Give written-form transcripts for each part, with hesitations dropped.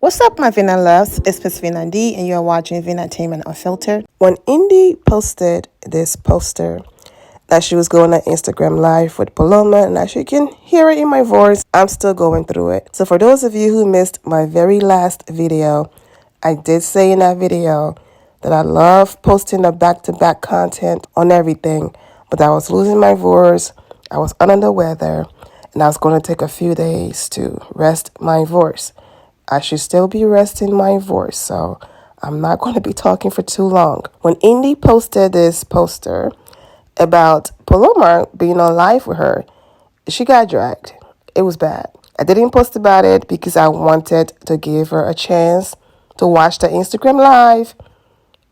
What's up, my Vina loves? It's Miss Vina D, and you're watching Vinatainment Unfiltered. When Indy posted this poster that she was going on Instagram Live with Paloma, and as you can hear it in my voice, I'm still going through it. So for those of you who missed my very last video, I did say in that video that I love posting the back-to-back content on everything, but I was losing my voice, I was under the weather, and I was going to take a few days to rest my voice. I should still be resting my voice, so I'm not going to be talking for too long. When Indy posted this poster about Paloma being on live with her, she got dragged. It was bad. I didn't post about it because I wanted to give her a chance to watch the Instagram Live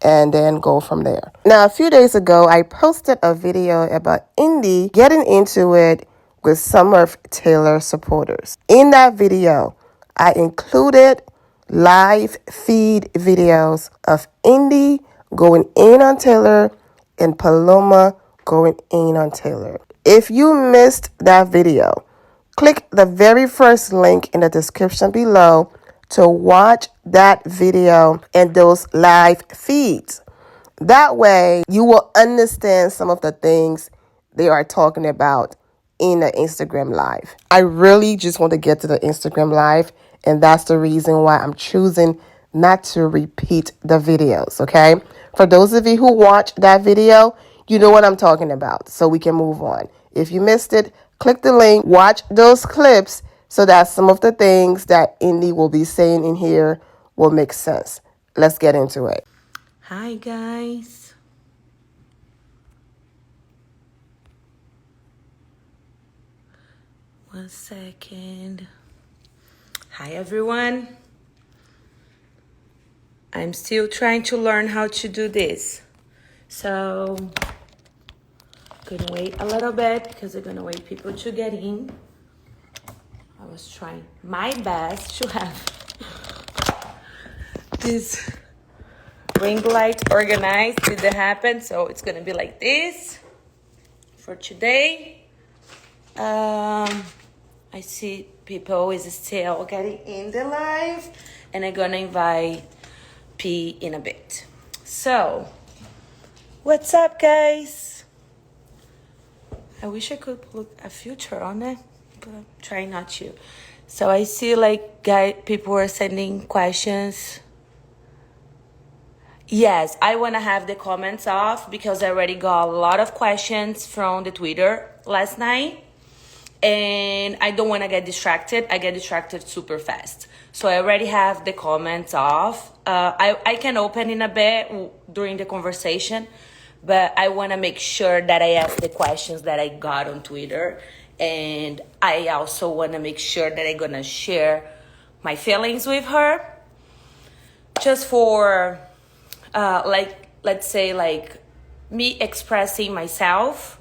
and then go from there. Now, a few days ago, I posted a video about Indy getting into it with some of Taylor's supporters. In that video, I included live feed videos of Indy going in on Taylor and Paloma going in on Taylor. If you missed that video, click the very first link in the description below to watch that video and those live feeds. That way, you will understand some of the things they are talking about in the Instagram Live. I really just want to get to the Instagram Live, and that's the reason why I'm choosing not to repeat the videos, okay? For those of you who watch that video, you know what I'm talking about, so we can move on. If you missed it, click the link, watch those clips, so that some of the things that Indy will be saying in here will make sense. Let's get into it. Hi guys. One second. Hi everyone. I'm still trying to learn how to do this. So, gonna wait a little bit because I'm gonna wait people to get in. I was trying my best to have this ring light organized. Didn't happen, so it's gonna be like this for today. I see people is still getting in the live, and I'm gonna invite P in a bit. So, what's up, guys? I wish I could put a filter on it, but I'm trying not to. So I see people are sending questions. Yes, I want to have the comments off because I already got a lot of questions from the Twitter last night. And I don't want to get distracted. I get distracted super fast. So I already have the comments off. I can open in a bit during the conversation, but I want to make sure that I ask the questions that I got on Twitter. And I also want to make sure that I'm going to share my feelings with her. Just for, let's say, me expressing myself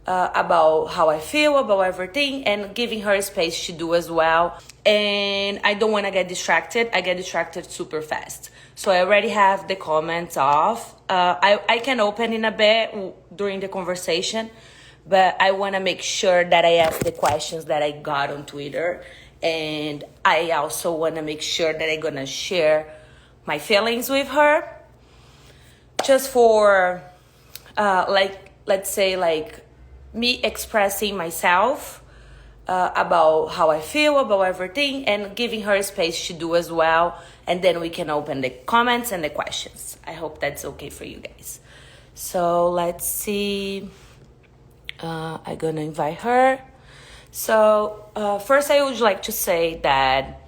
about how I feel about everything and giving her space to do as well. And I don't want to get distracted. I get distracted super fast. So I already have the comments off. I can open in a bit during the conversation, but I want to make sure that I ask the questions that I got on Twitter. And I also want to make sure that I'm going to share my feelings with her. Just for, let's say, me expressing myself about how I feel about everything and giving her space to do as well. And then we can open the comments and the questions. I hope that's okay for you guys. So let's see. I'm going to invite her. So first I would like to say that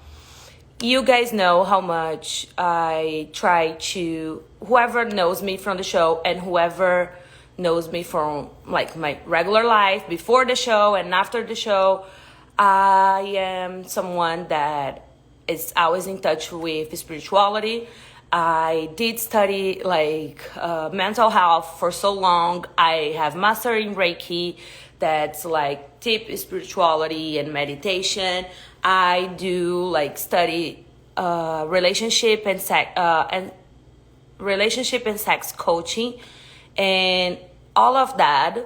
you guys know how much I try to, whoever knows me from the show and whoever knows me from my regular life before the show and after the show, I am someone that is always in touch with spirituality. I did study mental health for so long. I have master in Reiki, that's deep spirituality and meditation. I do study relationship and sex coaching. And all of that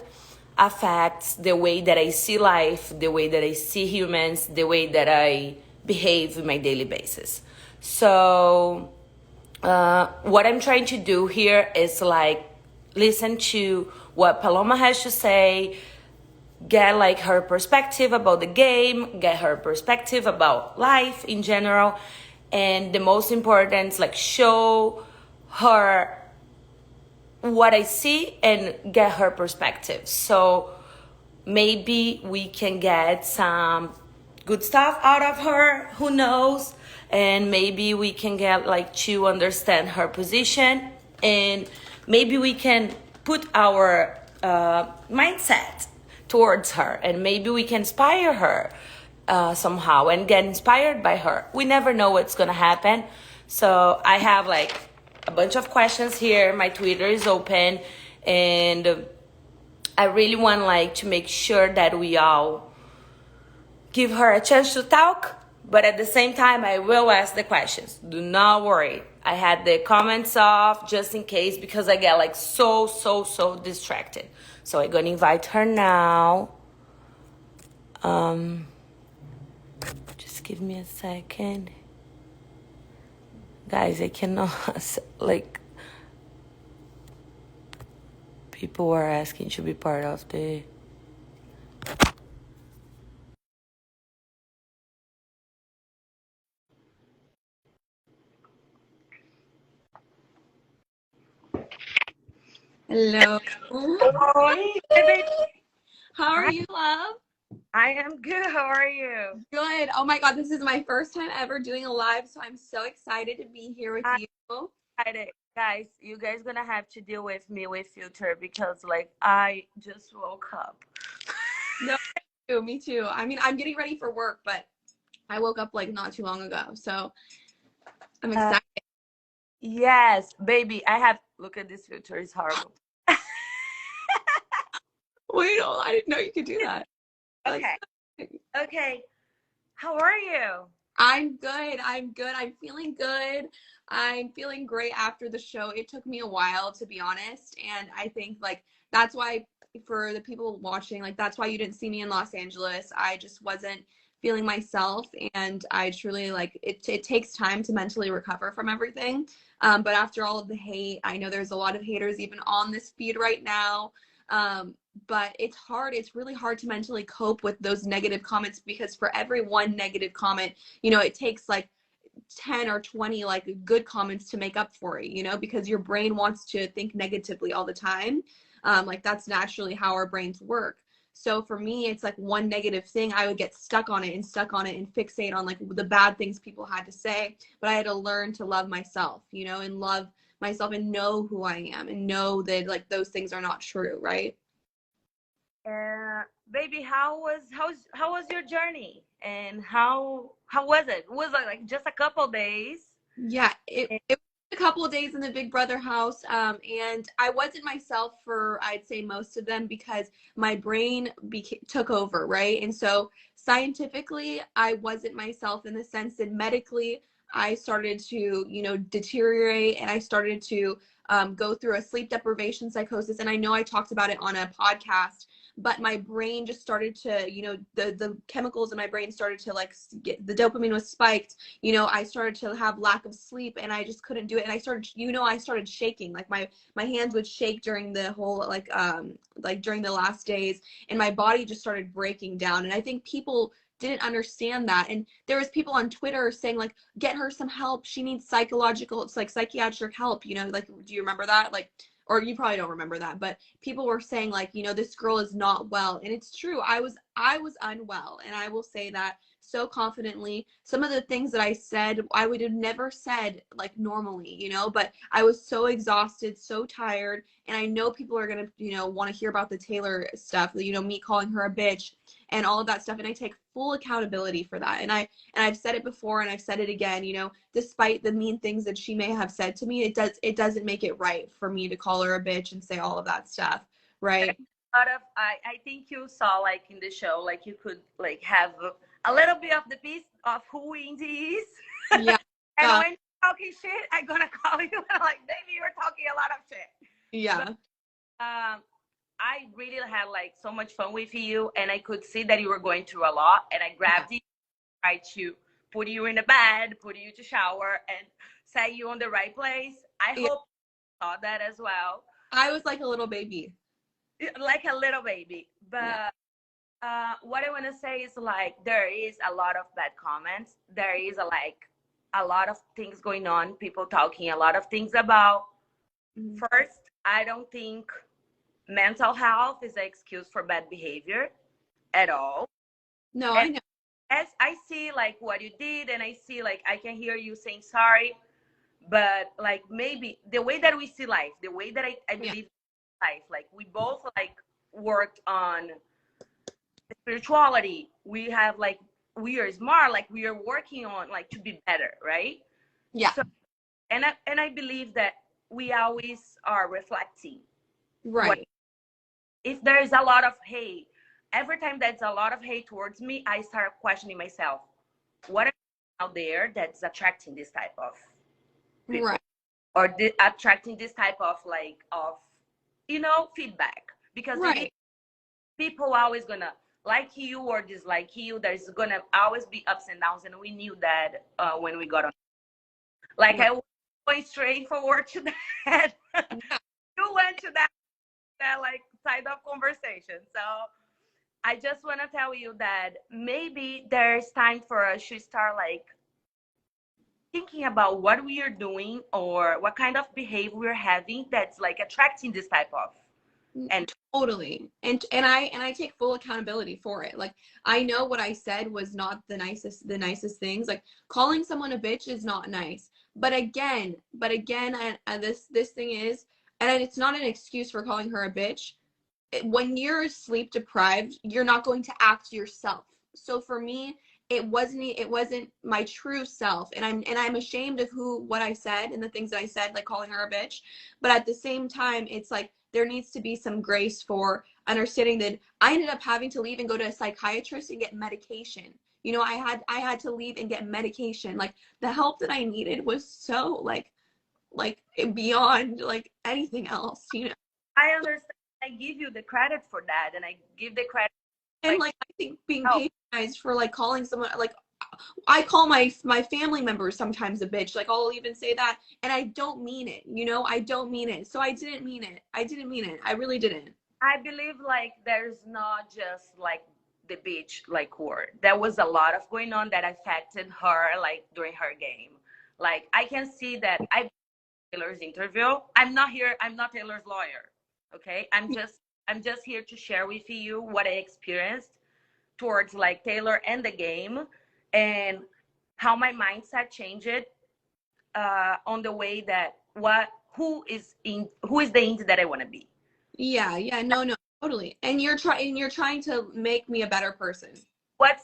affects the way that I see life, the way that I see humans, the way that I behave on my daily basis. So what I'm trying to do here is like listen to what Paloma has to say, get like her perspective about the game, get her perspective about life in general, and the most important is like show her what I see and get her perspective. So maybe we can get some good stuff out of her, who knows? And maybe we can get like to understand her position, and maybe we can put our mindset towards her, and maybe we can inspire her somehow and get inspired by her. We never know what's gonna happen. So I have like a bunch of questions here. My Twitter is open, and I really want like to make sure that we all give her a chance to talk, but at the same time I will ask the questions. Do not worry. I had the comments off just in case because I get like so distracted. So I'm gonna invite her now. Just give me a second. Guys, I cannot like people were asking to be part of the Hello. Hey, baby. How are Hi, you, love? I am good. How are you? Good. Oh my God, this is my first time ever doing a live, so I'm so excited to be here with I'm you. excited. Guys, you guys gonna have to deal with me with filter because like I just woke up. No, me too. I mean, I'm getting ready for work, but I woke up like not too long ago, so I'm Uh, excited. yes, baby, I have look at this filter, it's horrible. Wait, oh, I didn't know you could do that. That's Okay. Okay. How are you? I'm good. I'm good. I'm feeling good. I'm feeling great after the show. It took me a while, to be honest. And I think like that's why for the people watching, like that's why you didn't see me in Los Angeles. I just wasn't feeling myself. And I truly like it takes time to mentally recover from everything. But after all of the hate, I know there's a lot of haters even on this feed right now. But it's hard. It's really hard to mentally cope with those negative comments because for every one negative comment, it takes like 10 or 20 like good comments to make up for it, because your brain wants to think negatively all the time. Like that's naturally how our brains work. So for me, it's like one negative thing, I would get stuck on it and fixate on like the bad things people had to say. But I had to learn to love myself, and love myself and know who I am and know that like those things are not true, right? Baby, how was your journey? And how was it? Was it like just a couple days? Yeah, And, it was a couple of days in the Big Brother house, and I wasn't myself for I'd say most of them because my brain took over, right? And so scientifically, I wasn't myself in the sense that medically, I started to deteriorate, and I started to go through a sleep deprivation psychosis. And I know I talked about it on a podcast, but my brain just started to the chemicals in my brain started to like get, the dopamine was spiked. I started to have lack of sleep, and I just couldn't do it. And I started shaking. Like my hands would shake during the whole like during the last days, and my body just started breaking down. And I think people didn't understand that. And there was people on Twitter saying like, get her some help. She needs it's like psychiatric help, like, do you remember that? Like, or you probably don't remember that, but people were saying like, this girl is not well. And it's true. I was unwell, and I will say that so confidently. Some of the things that I said, I would have never said like normally, but I was so exhausted, so tired. And I know people are going to, want to hear about the Taylor stuff, me calling her a bitch and all of that stuff. And I take full accountability for that. And I've said it before, and I've said it again, despite the mean things that she may have said to me, it doesn't make it right for me to call her a bitch and say all of that stuff. Right. I think you saw like in the show, like you could like have a little bit of the piece of who Indy is. Yeah. And when you're talking shit, I'm gonna call you like, baby, you're talking a lot of shit. Yeah. But, I really had like so much fun with you, and I could see that you were going through a lot, and I grabbed you, tried to put you in a bed, put you to shower, and set you on the right place. I hope you saw that as well. I was like a little baby. Like a little baby. But what I want to say is like there is a lot of bad comments. There is a lot of things going on, people talking a lot of things about. First, I don't think mental health is an excuse for bad behavior at all. No, I know. As I see like what you did, and I see like I can hear you saying sorry, but like maybe the way that we see life, the way that I believe life, like we both like worked on spirituality. We have like we are smart, like we are working on like to be better, right? Yeah. So, and I believe that we always are reflecting. Right. If there is a lot of hate, every time there's a lot of hate towards me, I start questioning myself. What out there that's attracting this type of people? Right. Or attracting this type of like of feedback? Because people are always gonna like you or dislike you. There's gonna always be ups and downs, and we knew that when we got on. Like I was going straight forward to that. You went to that like side of conversation. So I just want to tell you that maybe there's time for us to start like thinking about what we are doing or what kind of behavior we're having that's like attracting this type of. And totally. And I take full accountability for it. Like I know what I said was not the nicest things. Like calling someone a bitch is not nice. But again, and this thing is, and it's not an excuse for calling her a bitch. When you're sleep deprived, you're not going to act yourself. So for me, it wasn't my true self, and I'm ashamed of what I said and the things that I said, like calling her a bitch. But at the same time, it's like there needs to be some grace for understanding that I ended up having to leave and go to a psychiatrist and get medication. I had to leave and get medication. Like the help that I needed was so like beyond like anything else. I understand. I give you the credit for that, and I give the credit. And like I think being patronized for like calling someone, like I call my family members sometimes a bitch. Like I'll even say that, and I don't mean it. I don't mean it. So I didn't mean it. I really didn't. I believe like there's not just like the bitch like word. There was a lot of going on that affected her like during her game. Like I can see that Taylor's interview. I'm not Taylor's lawyer. Okay, I'm just here to share with you what I experienced towards like Taylor and the game, and how my mindset changed on the way that who is the Indy that I want to be. Yeah, no, totally. And you're trying to make me a better person. What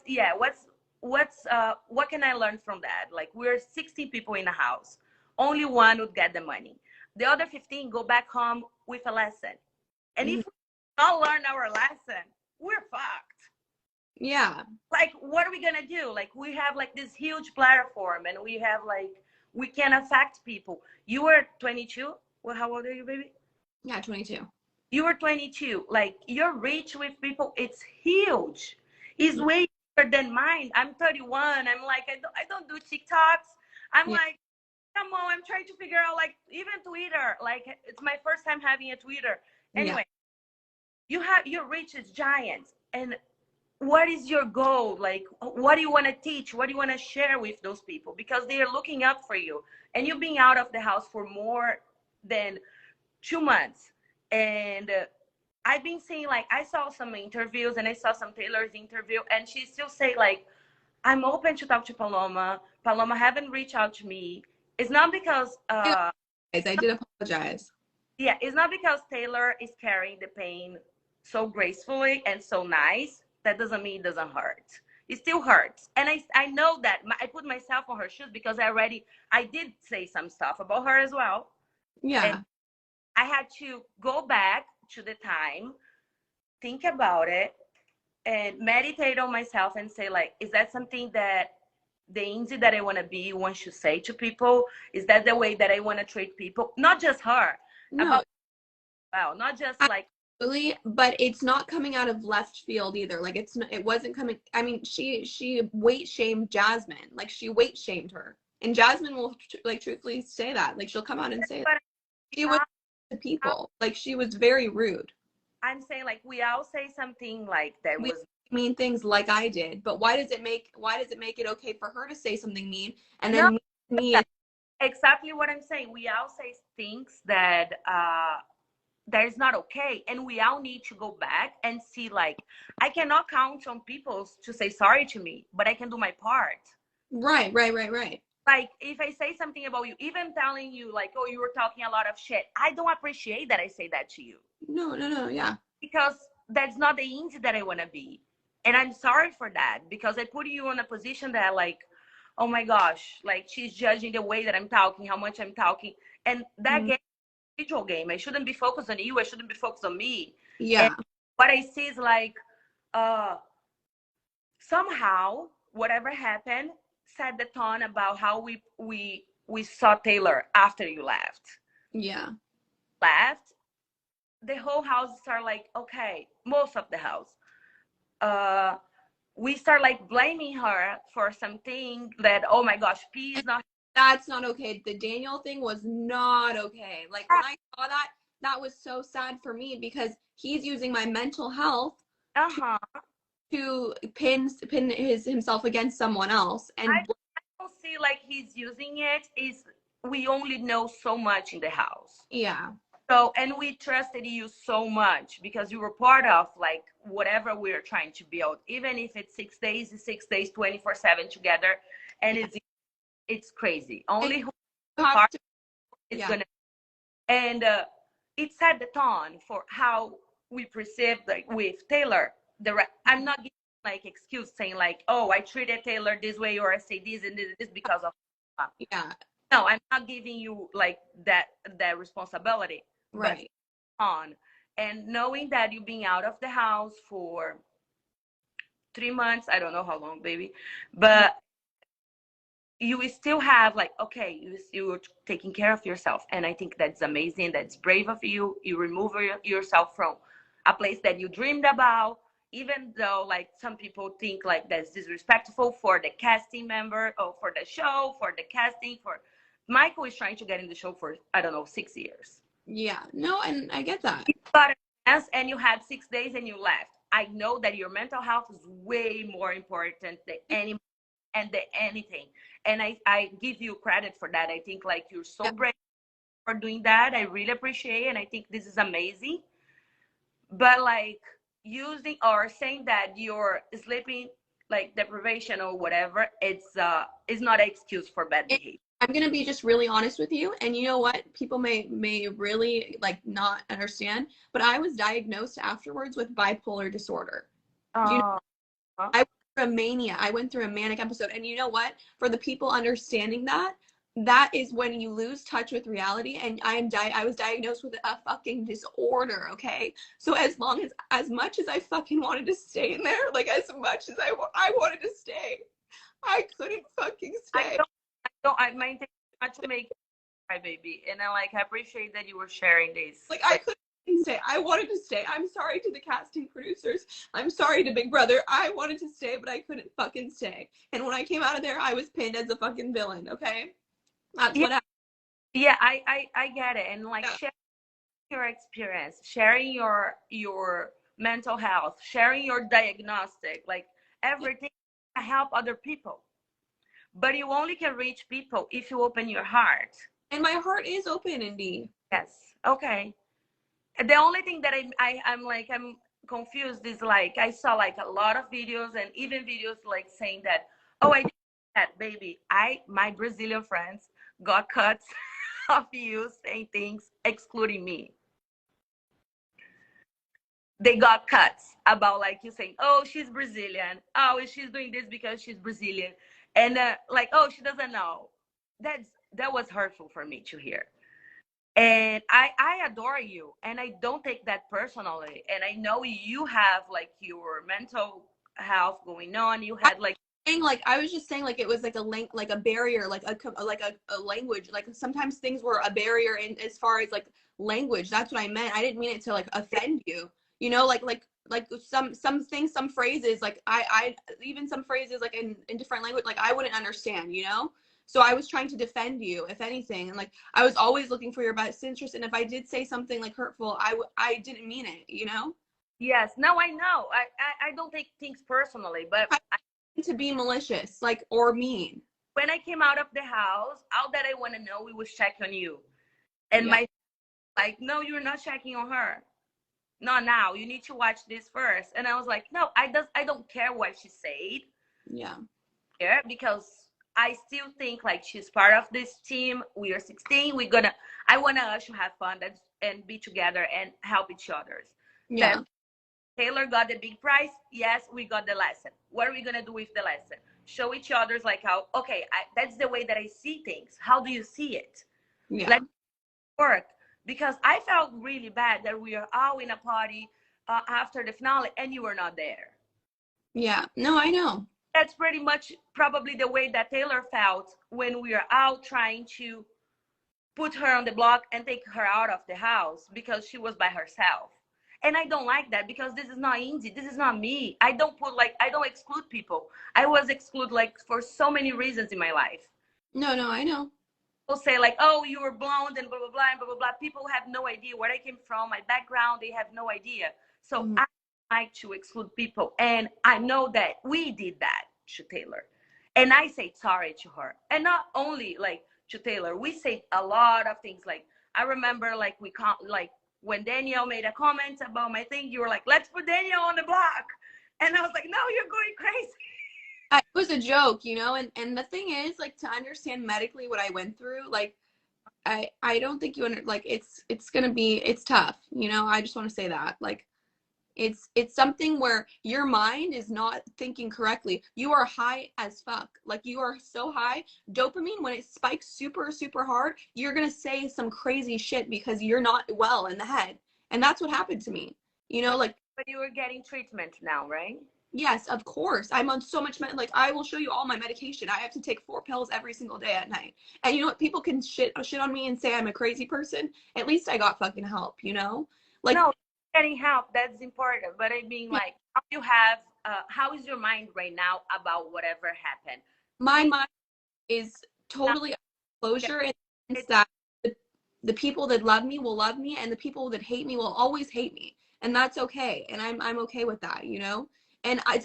can I learn from that? Like we're 60 people in a house. Only one would get the money. The other 15 go back home with a lesson. And if we don't learn our lesson, we're fucked. Yeah. Like, what are we going to do? Like, we have like this huge platform, and we have like, we can affect people. You were 22. Well, how old are you, baby? Yeah, 22. You were 22. Like, your reach with people, it's huge. It's way bigger than mine. I'm 31. I'm like, I don't do TikToks. I'm like, come on, I'm trying to figure out like even Twitter. Like it's my first time having a Twitter. Anyway, you have your reach is giant. And what is your goal? Like what do you want to teach? What do you want to share with those people? Because they are looking up for you. And you've been out of the house for more than 2 months. And I've been seeing like I saw some interviews, and I saw some Taylor's interview, and she still say like, I'm open to talk to Paloma. Paloma haven't reached out to me. It's not because I did apologize. Yeah, it's not because Taylor is carrying the pain so gracefully and so nice. That doesn't mean it doesn't hurt. It still hurts. And I know that I put myself on her shoes because I did say some stuff about her as well. Yeah. And I had to go back to the time, think about it, and meditate on myself and say like, is that something that the Indy that I want to be wants to say to people? Is that the way that I want to treat people? Not just her. No. Not just like Absolutely, but it's not coming out of left field either. Like it wasn't coming. I mean, she weight shamed Jasmine. Like she weight shamed her, and Jasmine will like truthfully say that. Like she'll come out and say that. But She was to people. Like she was very rude. I'm saying like we all say something like that We was mean things like I did, but why does it make it okay for her to say something mean and no then me exactly what I'm saying. We all say things that that is not okay, and we all need to go back and see like I cannot count on people to say sorry to me, but I can do my part. right. Like if I say something about you, even telling you like, oh, you were talking a lot of shit, I don't appreciate that I say that to you. No, yeah. Because that's not the Indy that I want to be. And I'm sorry for that because I put you in a position that like, oh my gosh, like she's judging the way that I'm talking, how much I'm talking. And that game, individual game, I shouldn't be focused on you. I shouldn't be focused on me. Yeah. And what I see is like, uh, somehow, whatever happened, set the tone about how we saw Taylor after you left. Yeah. Left, the whole house start like, okay, most of the house. We start like blaming her for something that, oh my gosh, P is not. That's not okay. The Daniel thing was not okay. Like when I saw that, that was so sad for me because he's using my mental health Uh-huh. to pin himself against someone else. And I don't see like he's using it. Is we only know so much in the house. yeah. So, and we trusted you so much because you were part of like whatever we are trying to build, even if it's 6 days, 6 days, 24/7 together, and Yeah. it's crazy. Only who is yeah. gonna, and it set the tone for how we perceived like with Taylor. I'm not giving like excuse saying like, oh, I treated Taylor this way or I say this and this because of. Yeah. No, I'm not giving you like that responsibility. Right. But on and knowing that you've been out of the house for 3 months, I don't know how long, baby, but you still have like, okay, you're taking care of yourself, and I think that's amazing. That's brave of you. You remove yourself from a place that you dreamed about, even though like some people think like that's disrespectful for the casting member or for the show, for the casting. For Michael is trying to get in the show for I don't know 6 years. Yeah. No, and I get that. You got a chance and you had 6 days and you left. I know that your mental health is way more important than anything. And I give you credit for that. I think like you're so brave for doing that. I really appreciate it. And I think this is amazing. But like using or saying that you're sleeping like deprivation or whatever, it's not an excuse for bad behavior. I'm gonna be just really honest with you, and you know what? People may really like not understand, but I was diagnosed afterwards with bipolar disorder. You know, I went through a mania. I went through a manic episode, and you know what? For the people understanding that, that is when you lose touch with reality. And I was diagnosed with a fucking disorder. Okay, so as much as I fucking wanted to stay in there, like as much as I wanted to stay, I couldn't fucking stay. I my intention not to make cry, baby, and I appreciate that you were sharing this. Like I couldn't stay. I wanted to stay. I'm sorry to the casting producers. I'm sorry to Big Brother. I wanted to stay, but I couldn't fucking stay. And when I came out of there, I was pinned as a fucking villain. Okay, that's what happened. Yeah, I get it, and like sharing your experience, sharing your mental health, sharing your diagnostic, like everything to help other people. But you only can reach people if you open your heart. And my heart is open, Indy. Yes. Okay. The only thing that I'm confused is like I saw like a lot of videos and even videos like saying that, oh, I did that, baby. My Brazilian friends got cuts of you saying things excluding me. They got cuts about like you saying, oh, she's Brazilian. Oh, she's doing this because she's Brazilian. And like, oh, she doesn't know. That was hurtful for me to hear. And I adore you, and I don't take that personally. And I know you have like your mental health going on. You had like Like I was just saying like it was like a barrier, like a language. Like sometimes things were a barrier in as far as like language. That's what I meant. I didn't mean it to like offend you. You know, like some things, some phrases, like I even some phrases like in different language, like I wouldn't understand, you know? So I was trying to defend you, if anything, and like I was always looking for your best interest. And if I did say something like hurtful, I didn't mean it, you know? Yes, now I know. I don't take things personally, but I to be malicious, like, or mean. when I came out of the house, all that I want to know, we was checking on you. And Yeah. my, like, no, you're not checking on her. Not now. You need to watch this first. And I was like, no, I don't care what she said. Yeah. Yeah, because I still think like she's part of this team. We are 16. I want us to have fun and be together and help each other. Yeah. That Taylor got the big prize. Yes, we got the lesson. What are we gonna do with the lesson? Show each other's like how, okay, that's the way that I see things. How do you see it? Yeah. Let's work. Because I felt really bad that we are all in a party after the finale and you were not there. Yeah. No, I know. That's pretty much probably the way that Taylor felt when we are out trying to put her on the block and take her out of the house because she was by herself. And I don't like that because this is not Indy. This is not me. I don't exclude people. I was excluded like for so many reasons in my life. No, I know. People say like, oh, you were blonde and blah, blah, blah, and blah, blah, blah. People have no idea where I came from, my background. They have no idea. So I like to exclude people. And I know that we did that to Taylor. And I say sorry to her. And not only like to Taylor, we say a lot of things. Like I remember like when Danielle made a comment about my thing, you were like, let's put Danielle on the block. And I was like, no, you're going crazy. It was a joke, you know, and the thing is, like, to understand medically what I went through, like, I don't think you like it's tough, you know. I just want to say that, like, it's something where your mind is not thinking correctly. You are high as fuck, like you are so high. Dopamine, when it spikes super super hard, you're gonna say some crazy shit because you're not well in the head, and that's what happened to me, you know, like. But you were getting treatment now, right? Yes, of course. I'm on so much like I will show you all my medication. I have to take 4 pills every single day at night. And you know what? People can shit on me and say I'm a crazy person. At least I got fucking help, you know? Like, no, getting help, that's important. But I mean, like, how is your mind right now about whatever happened? my mind is totally closure in the sense that the people that love me will love me, and the people that hate me will always hate me. And that's okay. And I'm okay with that, you know? And I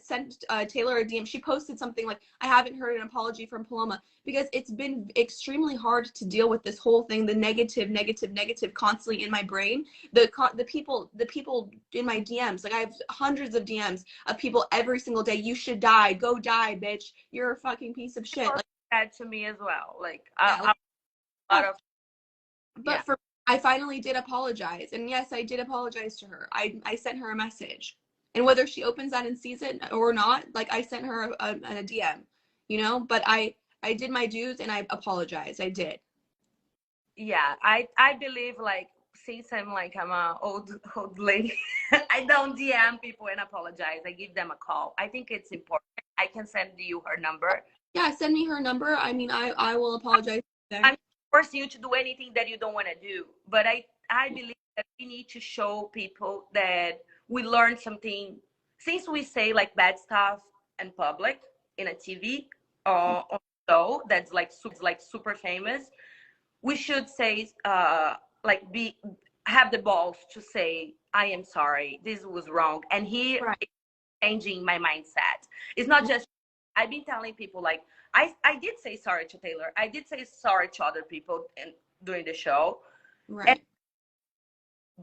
sent Taylor a DM. She posted something like, I haven't heard an apology from Paloma, because it's been extremely hard to deal with this whole thing, the negative constantly in my brain. The people in my DMs, like I have hundreds of DMs of people every single day. You should die. Go die, bitch. You're a fucking piece of shit. Like, that to me as well. Like, yeah, a lot of. But I finally did apologize. And yes, I did apologize to her. I sent her a message. And whether she opens that and sees it or not, like I sent her a DM, you know, but I did my dues and I apologized. I did. Yeah, I believe like since I'm a old lady, I don't DM people and apologize. I give them a call. I think it's important. I can send you her number. Yeah, send me her number. I mean, I will apologize. I'm forcing you to do anything that you don't want to do, but I believe that we need to show people that we learned something. Since we say like bad stuff in public in a TV or show that's like super famous, we should say have the balls to say I am sorry, this was wrong, and here Right. is changing my mindset. It's not just I've been telling people like I did say sorry to Taylor. I did say sorry to other people during the show. Right.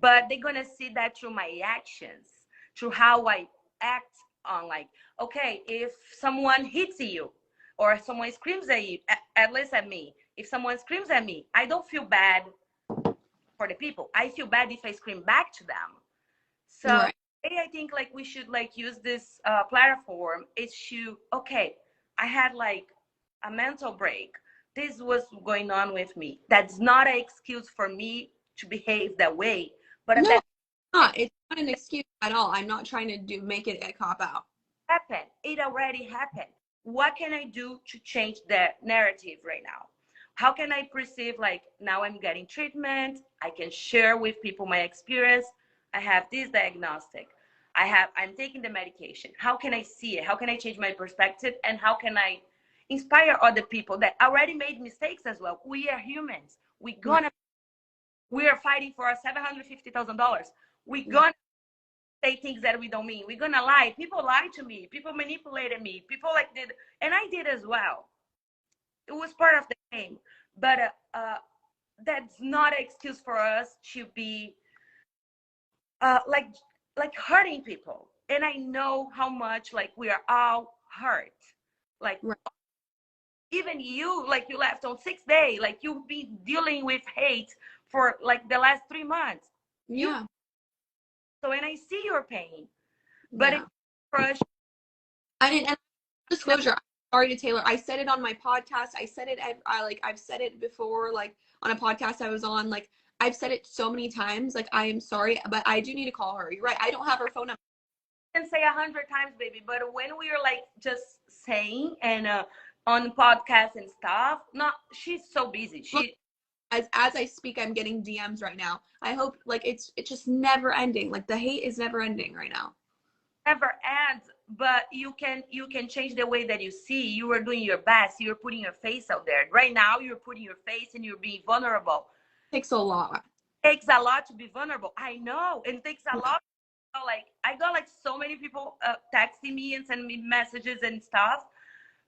But they're gonna see that through my actions, through how I act on like, okay, if someone hits you or someone screams at you, at least at me, if someone screams at me, I don't feel bad for the people. I feel bad if I scream back to them. So Right. I think like we should like use this platform is to, okay, I had like a mental break. This was going on with me. That's not an excuse for me to behave that way. But no, it's not an excuse at all. I'm not trying to make it a cop out. Happen. it already happened. What can I do to change the narrative right now? How can I perceive like now I'm getting treatment? I can share with people my experience. I have this diagnostic. I'm taking the medication. How can I see it? How can I change my perspective? And how can I inspire other people that already made mistakes as well? We are humans. We are fighting for our $750,000. We're gonna say things that we don't mean. We're gonna lie. People lied to me. People manipulated me. People like did, and I did as well. It was part of the game. But that's not an excuse for us to be like hurting people. And I know how much like we are all hurt. Like Right. even you, like you left on 6th day, like you've been dealing with hate for like the last 3 months. Yeah. So and I see your pain, but it's frustrating. And disclosure, I'm sorry to Taylor. I said it on my podcast. I said it. I've said it before, like on a podcast I was on. Like I've said it so many times. Like I am sorry, but I do need to call her. You're right. I don't have her phone number. I can say 100 times, baby, but when we are like just saying and on podcasts and stuff, not she's so busy. As I speak, I'm getting DMs right now. I hope like it's just never ending. Like the hate is never ending right now. Never ends, but you can change the way that you see. You are doing your best. You're putting your face out there right now. You're putting your face and you're being vulnerable. It takes a lot. It takes a lot to be vulnerable. I know, and it takes a lot. Like I got like so many people texting me and sending me messages and stuff.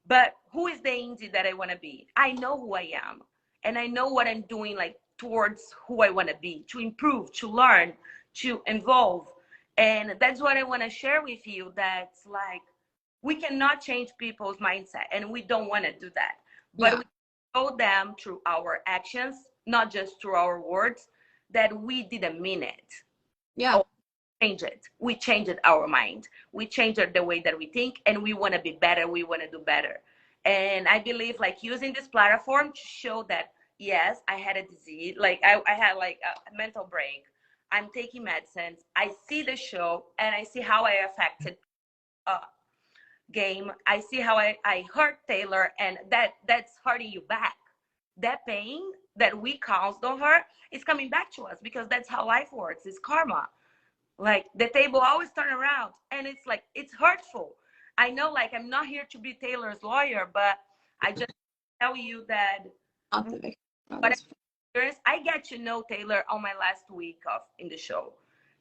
But who is the Indy that I want to be? I know who I am, and I know what I'm doing like towards who I want to be, to improve, to learn, to evolve. And that's what I want to share with you. That's like we cannot change people's mindset, and we don't want to do that. But we show them through our actions, not just through our words, that we didn't mean it. Yeah. Change it. We changed our mind. We changed the way that we think, and we want to be better. We want to do better. And I believe like using this platform to show that, yes, I had a disease. Like I had like a mental break. I'm taking medicines. I see the show and I see how I affected game. I see how I hurt Taylor, and that's hurting you back. That pain that we caused on her is coming back to us because that's how life works. It's karma. Like the table always turn around, and it's like it's hurtful. I know like I'm not here to be Taylor's lawyer, but I just tell you that what I get to know Taylor on my last week of in the show.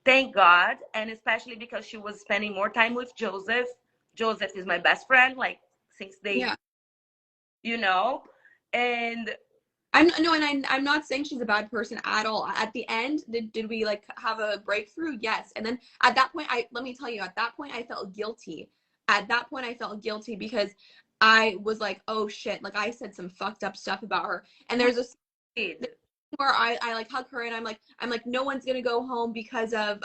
Thank God, and especially because she was spending more time with Joseph. Joseph is my best friend, like since they, you know, and I'm not saying she's a bad person at all. At the end, did we like have a breakthrough? Yes. And then at that point, let me tell you, at that point I felt guilty. At that point I felt guilty because I was like, oh shit, like I said some fucked up stuff about her. And there's a where I like hug her and I'm like no one's gonna go home because of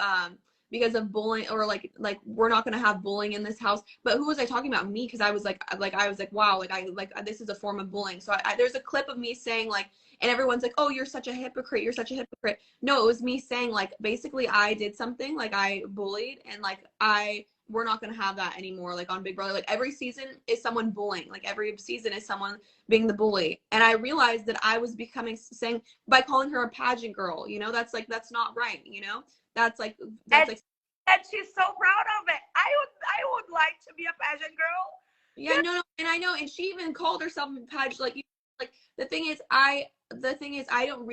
bullying, or like we're not gonna have bullying in this house. But who was I talking about? Me, because I was like wow, like this is a form of bullying. So there's a clip of me saying like, and everyone's like, oh, you're such a hypocrite, you're such a hypocrite. No, it was me saying like basically I did something, like I bullied, and like we're not gonna have that anymore. Like on Big Brother, like every season is someone bullying, like every season is someone being the bully. And I realized that I was saying by calling her a pageant girl, you know, that's not right, you know. That's like and she's so proud of it. I would like to be a pageant girl. Yeah, no, and I know, and she even called herself a pageant. Like the thing is, I don't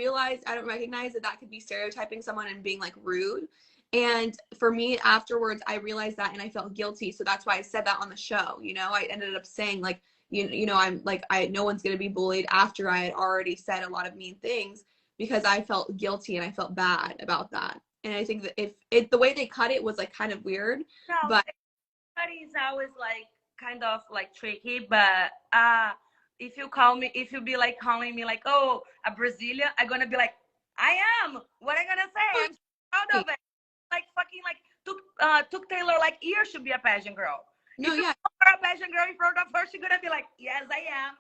recognize that could be stereotyping someone and being like rude. And for me, afterwards, I realized that, and I felt guilty. So that's why I said that on the show. You know, I ended up saying like, you know, I'm like, no one's gonna be bullied, after I had already said a lot of mean things, because I felt guilty and I felt bad about that. And I think that if the way they cut it was like kind of weird, but it's always like kind of like tricky. But if you be like calling me like, oh, a Brazilian, I'm gonna be like, I am. What am I gonna say? I'm proud of it. Like fucking like took Taylor like years to be a pageant girl. No, if you call her a pageant girl in front of her, she's gonna be like, yes, I am.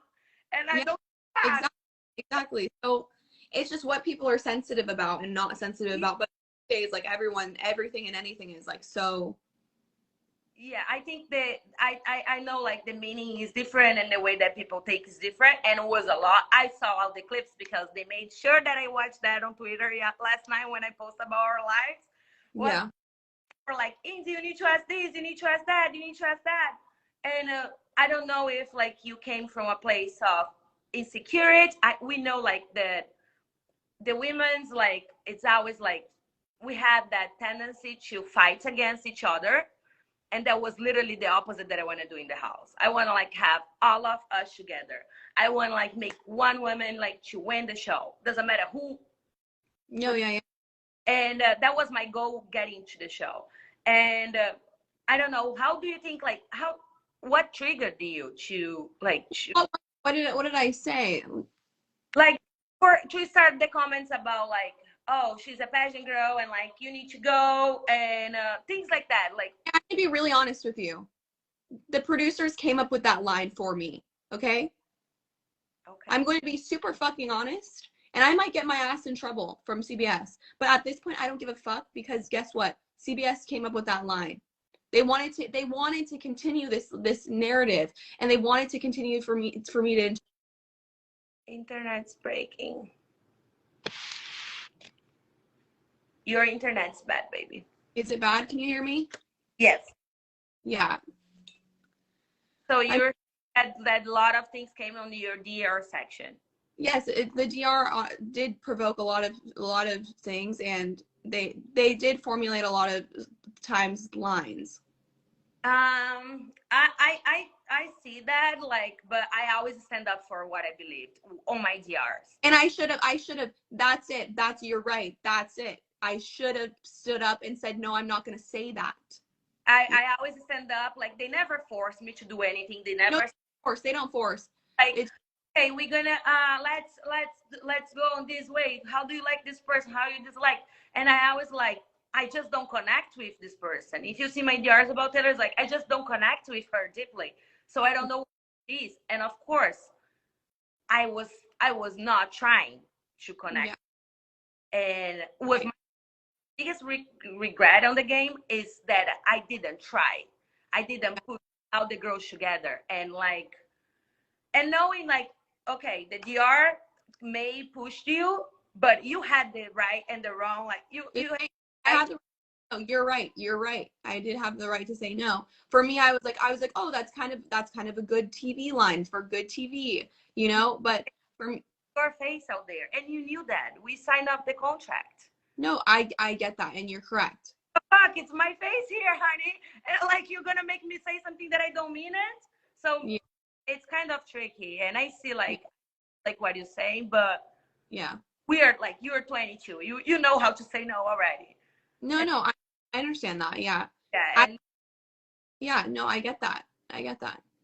And I don't. Exactly. So it's just what people are sensitive about and not sensitive about. But days, like everything and anything is like so. Yeah, I think that I know like the meaning is different and the way that people take is different, and it was a lot. I saw all the clips because they made sure that I watched that on Twitter last night when I posted about our lives. What Yeah. were like, Indy, you need to ask this, you need to ask that, you need to ask that, and I don't know if like you came from a place of insecurity. We know like that the women's like it's always like we have that tendency to fight against each other, and that was literally the opposite that I want to do in the house. I want to like have all of us together. I want to like make one woman like to win the show, doesn't matter who. No, yeah, yeah. And that was my goal getting to the show. And I don't know, how do you think like how what triggered you to like What did I say? like for to start the comments about like, oh, she's a pageant girl and like you need to go and things like that, like I have to be really honest with you. The producers came up with that line for me. Okay? okay. I'm going to be super fucking honest. And I might get my ass in trouble from CBS. But at this point I don't give a fuck because guess what? CBS came up with that line. They wanted to continue this narrative, and they wanted to continue for me to. Internet's breaking. Your internet's bad, baby. Is it bad? Can you hear me? Yes. Yeah. So you're that a lot of things came on your DR section. Yes, the DR did provoke a lot of things, and they did formulate a lot of times lines. I see that, like, but I always stand up for what I believed on my DRs. And I should have. That's it. You're right. That's it. I should have stood up and said, no, I'm not going to say that. I always stand up. Like, they never force me to do anything. They never force. They don't force. Like, hey, we're gonna let's go on this way. How do you like this person? How you dislike? And I always like, I just don't connect with this person. If you see my DRs about Taylor, it's like I just don't connect with her deeply. So I don't know what it is. And of course, I was not trying to connect. Yeah. And was my biggest regret on the game is that I didn't try. I didn't put all the girls together and like, and knowing like, okay, the DR may push you, but you had the right and the wrong. Like you I had the. Oh, you're right. You're right. I did have the right to say no. For me, I was like, oh, that's kind of a good TV line for good TV, you know. But for me, your face out there, and you knew that we signed up the contract. No, I get that, and you're correct. Fuck, it's my face here, honey. And like you're gonna make me say something that I don't mean it. So yeah. It's kind of tricky, and I see like what you're saying, but yeah, we're like you're 22. You know how to say no already. No, I understand that. Yeah. Yeah. No, I get that. And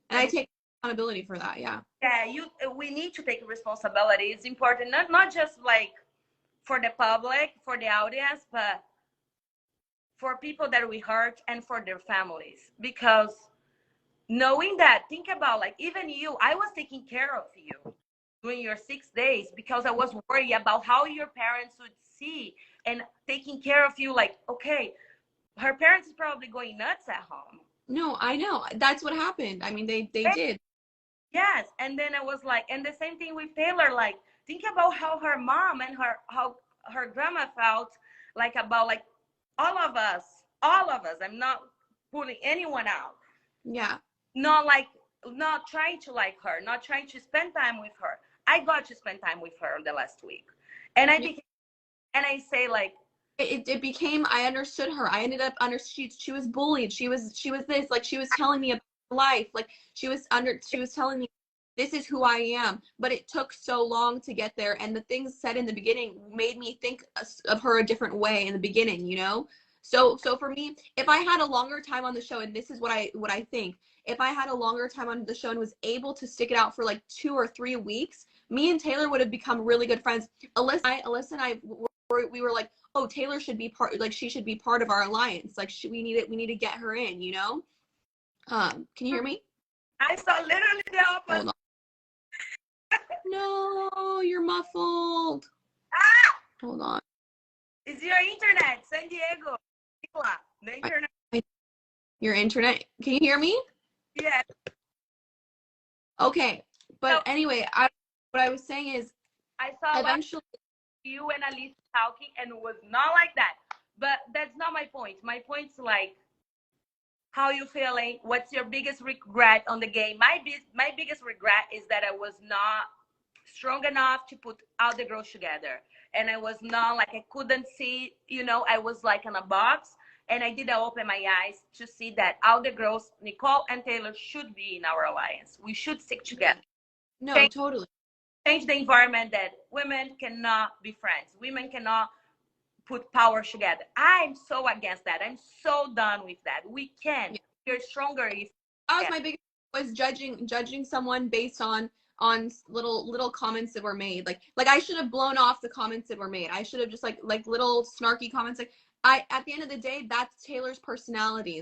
I take accountability for that. Yeah. Yeah, we need to take responsibility. It's important, not just like for the public, for the audience, but for people that we hurt and for their families. Because knowing that, think about like even you, I was taking care of you during your 6 days because I was worried about how your parents would see and taking care of you. Like, okay, her parents is probably going nuts at home. No, I know. That's what happened. I mean, they did. Yes. And then I was like, and the same thing with Taylor, like, think about how her mom and how her grandma felt like about like all of us. I'm not pulling anyone out. Yeah. Not trying to like her, not trying to spend time with her. I got to spend time with her the last week. And I say like, it became, I understood her. I ended up she was bullied. She was this, like she was telling me about life. Like she was telling me this is who I am, but it took so long to get there. And the things said in the beginning made me think of her a different way in the beginning, you know? So for me, if I had a longer time on the show, and this is what I think, if I had a longer time on the show and was able to stick it out for like 2 or 3 weeks, me and Taylor would have become really good friends. Alyssa and I we were like, oh, Taylor should be she should be part of our alliance. Like we need to get her in, you know? Can you hear me? I saw literally the opposite. No, you're muffled. Hold on. It's your internet, San Diego. The internet. Your internet. Can you hear me? Yeah. Okay. So But anyway, what I was saying is I saw a lot of eventually, you and Alice talking, and it was not like that. But that's not my point. My point's like, how you feeling? What's your biggest regret on the game? My biggest regret is that I was not strong enough to put all the girls together, and I was not like, I couldn't see. I was like in a box, and I didn't open my eyes to see that all the girls, Nicole and Taylor, should be in our alliance. We should stick together. no, Change, totally. change the environment that women cannot be friends. Women cannot put power together. I'm so against that. I'm so done with that. We can. Yeah. We're stronger if That we was can. my biggest was judging someone based on little comments that were made. Like I should have blown off the comments that were made. I should have just like little snarky comments. Like I at the end of the day, that's Taylor's personality.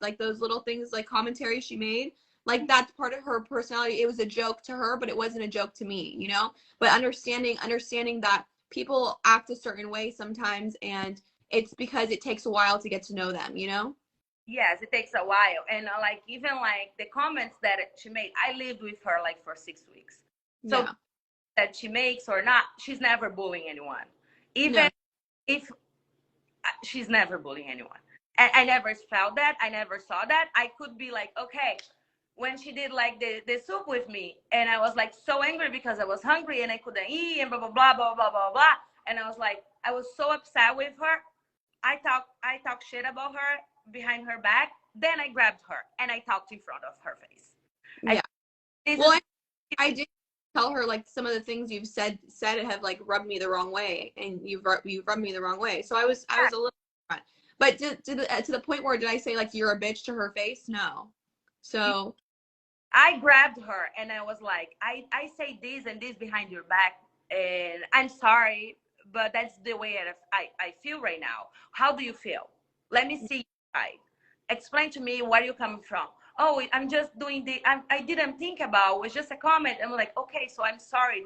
Like those little things like commentary she made. Like that's part of her personality. It was a joke to her, but it wasn't a joke to me. But understanding that people act a certain way sometimes, and it's because it takes a while to get to know them. Yes, it takes a while. And like even like the comments that she made, I lived with her like for 6 weeks. So Yeah. that she makes or not, she's never bullying anyone. Even No. if she's never bullying anyone. And I never felt that. I never saw that. I could be like, okay, when she did like the soup with me, and I was like so angry because I was hungry and I couldn't eat and blah blah blah blah blah blah blah. And I was like, I was so upset with her. I talked shit about her behind her back. Then I grabbed her and I talked in front of her face. I Yeah. this Well, is I did tell her like some of the things you've said have like rubbed me the wrong way, and you've rubbed me the wrong way. So I was a little, but to the point where did I say like you're a bitch to her face? No. So I grabbed her and I was like, I say this and this behind your back, and I'm sorry, but that's the way I feel right now. How do you feel? Let me see your side. Explain to me where you coming from. Oh, I'm just doing I didn't think about. It was just a comment. I'm like, okay, so I'm sorry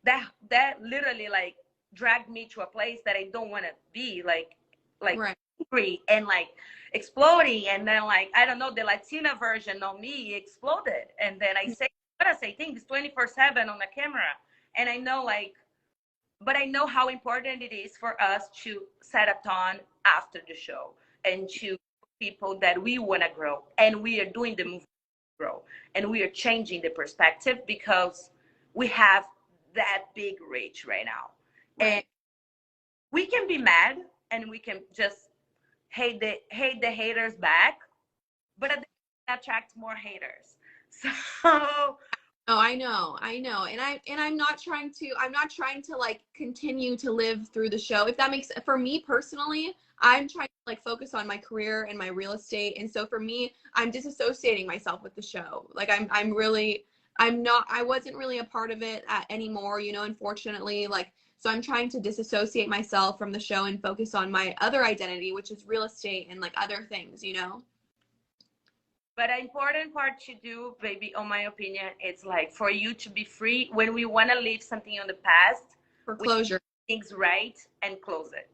that literally like dragged me to a place that I don't want to be. Like right, angry and like exploding, and then like I don't know, the Latina version of me exploded, and then I say things 24/7 on the camera, and I know like, but I know how important it is for us to set a tone after the show and to people that we want to grow, and we are doing the move to grow, and we are changing the perspective because we have that big reach right now, and right. we can be mad and we can just hate the haters back, but at the attract more haters. So Oh, I know, and I'm not trying to like continue to live through the show. If that makes for me personally, I'm trying to like focus on my career and my real estate, and so for me, I'm disassociating myself with the show. Like I wasn't really a part of it anymore, unfortunately. Like so, I'm trying to disassociate myself from the show and focus on my other identity, which is real estate and like other things. but an important part to do, baby, on my opinion, it's like for you to be free when we want to leave something on the past, For we closure. make things right and close it.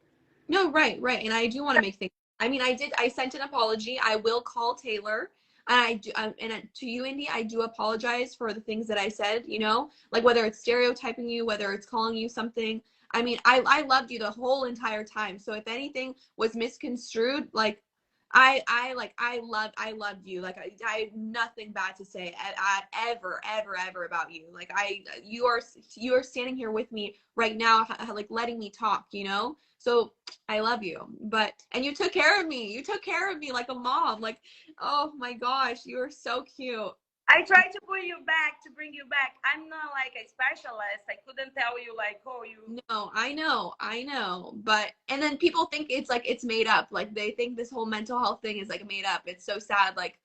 No, right. And I do want to make things. I mean, I sent an apology. I will call Taylor. And I do, and to you, Indy, I do apologize for the things that I said, like whether it's stereotyping you, whether it's calling you something. I mean, I loved you the whole entire time. So if anything was misconstrued, like I loved you. Like I have nothing bad to say ever about you. Like you are standing here with me right now, like letting me talk. So I love you. And you took care of me. You took care of me like a mom. Like, oh my gosh, you are so cute. I tried to put you back to bring you back. I'm not like a specialist. I couldn't tell you like, oh, you. No, I know. But and then people think it's like it's made up. Like they think this whole mental health thing is like made up. It's so sad. Like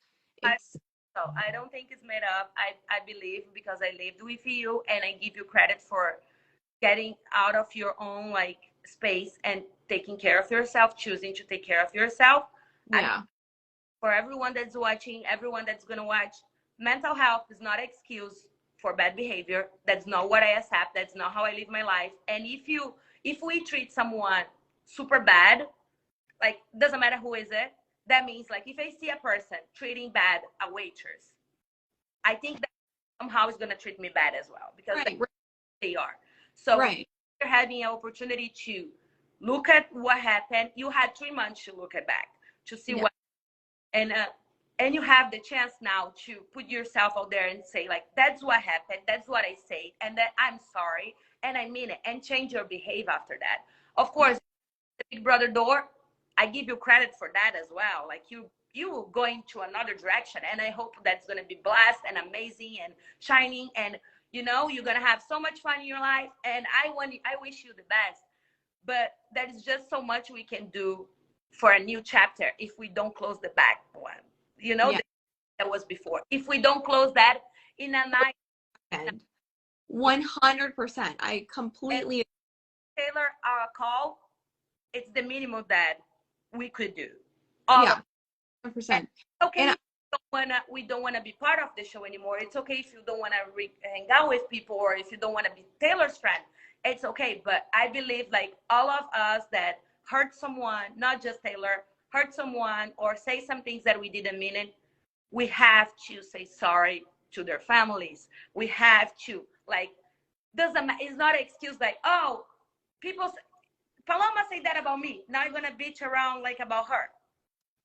I, it's so I don't think it's made up. I believe because I lived with you and I give you credit for getting out of your own like space and taking care of yourself, choosing to take care of yourself. yeah. For everyone that's watching, everyone that's going to watch, mental health is not an excuse for bad behavior. That's not what I accept. That's not how I live my life. And if we treat someone super bad, like doesn't matter who is it, that means like if I see a person treating bad a waitress, I think that somehow is gonna treat me bad as well because Right. they are. So Right. you're having an opportunity to look at what happened. You had 3 months to look at back to see Yeah. what, and you have the chance now to put yourself out there and say like, that's what happened, that's what I said, and that I'm sorry and I mean it, and change your behavior after that. Of course, the big brother door, I give you credit for that as well. Like you going to another direction, and I hope that's going to be blessed and amazing and shining, and you're going to have so much fun in your life, and I wish you the best. But there is just so much we can do for a new chapter if we don't close the back one, Yeah. that was before. If we don't close that in a night. And 100%. I completely. Taylor, our call, it's the minimum that we could do. Yeah. 100%. Okay, And we don't wanna be part of the show anymore. It's okay if you don't wanna hang out with people, or if you don't wanna be Taylor's friend. It's okay, but I believe like all of us that hurt someone, not just Taylor, hurt someone or say some things that we didn't mean it, we have to say sorry to their families. We have to like, it's not an excuse like, oh, people, Paloma said that about me. Now you're gonna bitch around like about her.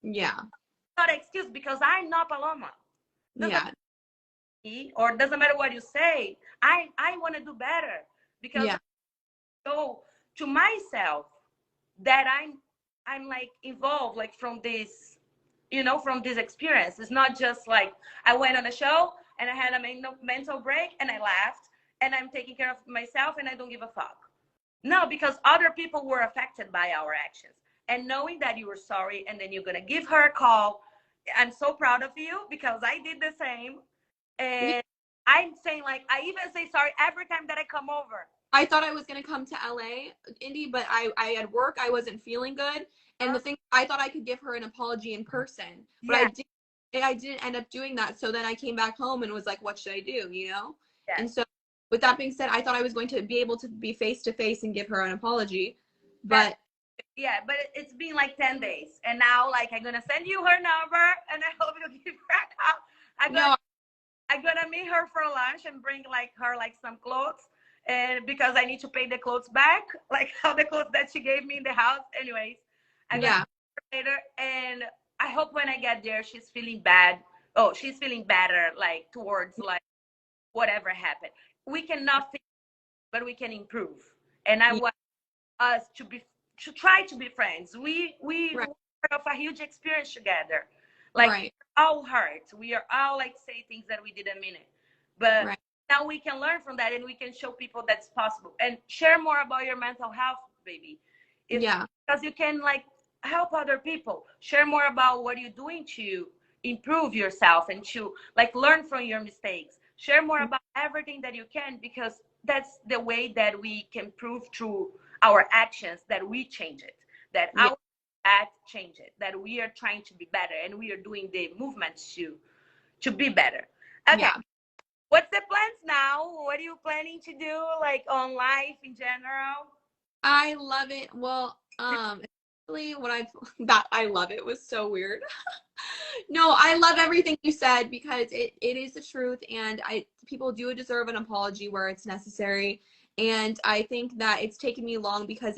yeah. Not an excuse because I'm not Paloma. Yeah. Or doesn't matter what you say. I want to do better because Yeah. so to myself that I'm like involved like from this, from this experience. It's not just like I went on a show and I had a mental break and I laughed and I'm taking care of myself and I don't give a fuck. No, because other people were affected by our actions. And knowing that you were sorry and then you're going to give her a call, I'm so proud of you because I did the same. And I'm saying, like, I even say sorry every time that I come over. I thought I was going to come to LA, Indy, but I had work. I wasn't feeling good. And the thing, I thought I could give her an apology in person, but I didn't end up doing that. So then I came back home and was like, what should I do? Yes. And so with that being said, I thought I was going to be able to be face to face and give her an apology, but but it's been like 10 days and now like I'm going to send you her number and I hope you'll give her a call. I'm gonna meet her for lunch and bring like her like some clothes, and because I need to pay the clothes back, like all the clothes that she gave me in the house. Anyways, I'm gonna see her later, and I hope when I get there she's feeling bad. Oh, she's feeling better, like towards like whatever happened. We cannot fix, but we can improve, and I want us to try to be friends. We have a huge experience together, like. All hurt. We are all like say things that we didn't mean it, but now we can learn from that and we can show people that's possible and share more about your mental health, baby. Because you can like help other people. Share more about what you're doing to improve yourself and to like learn from your mistakes. Share more about everything that you can because that's the way that we can prove through our actions that we change it. That our change it, that we are trying to be better and we are doing the movements to be better. Okay. What's the plans now? What are you planning to do like on life in general? I love it. Well, actually I love it was so weird. No, I love everything you said because it is the truth and people do deserve an apology where it's necessary. And I think that it's taken me long because